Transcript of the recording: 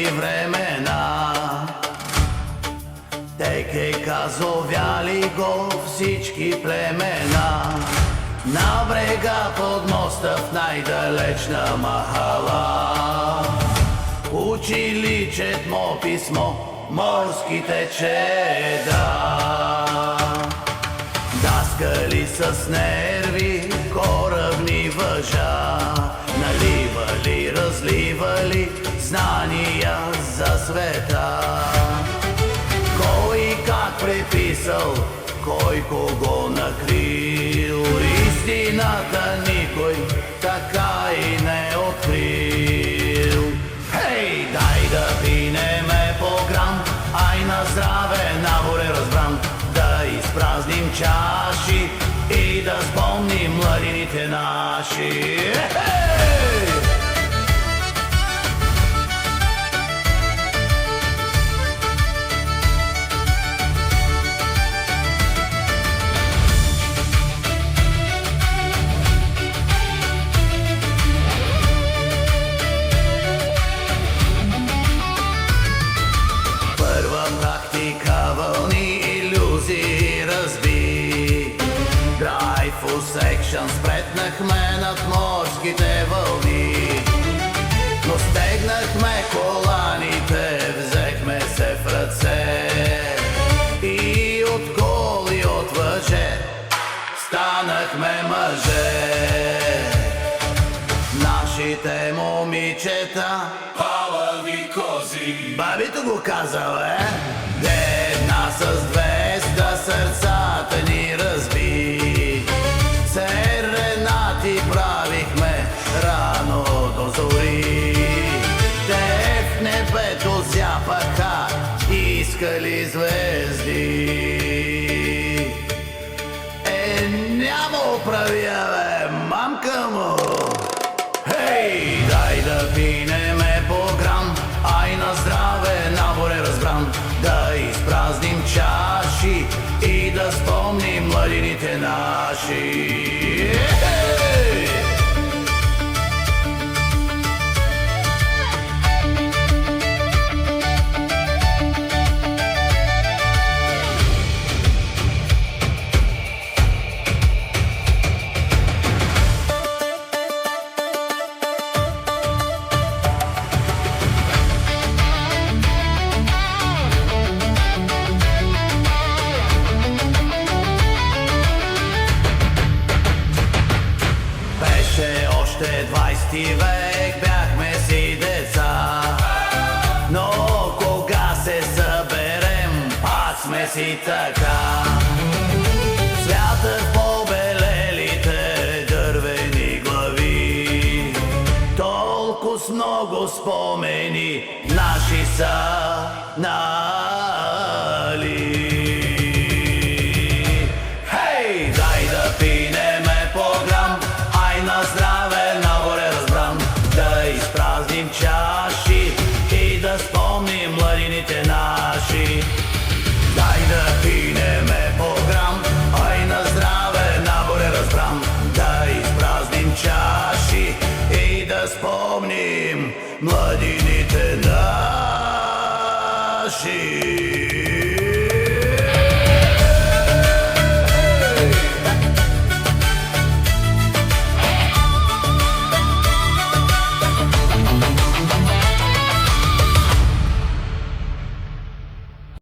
мирни времена. Теке казовяли го всички племена. На брега под моста в най-далечна махала учили четмо писмо морските чеда. Даскали с нерви корабни въжа, наливали, разливали знания за света. Кой как преписал, кой кого накрил, истината никой така и не открил. Хей, дай да пинеме по грам, ай на здраве, наборе разбран, да изпразним чаши и да спомним младините наши. Хей! Секшън спретнахме над морските вълни, но стегнахме коланите, взехме се в ръце и от гол и от въже станахме мъже. Нашите момичета палави кози, бабито го казала, една с 200 сърцата ни разби. Серенати правихме рано до зори. Те в небето зяпаха, искали звезди. Няма оправя, бе, мамка му. Хей, дай да пинеме по грам, ай на здраве, наборе разбран, да изпразним чаши и да спомним младините наши. Още 20 век бяхме си деца, но кога се съберем, пак сме си така. Свята в побелелите дървени глави, толкова с много спомени наши са, нали? Хей, дай да пинеме по грам, ай на здраве, наборе разбран, да изпразним чаши и да спомним младините наши. Дай да пинеме по грам, ай на здраве, наборе разбран, да изпразним чаши и да спомним младините наши.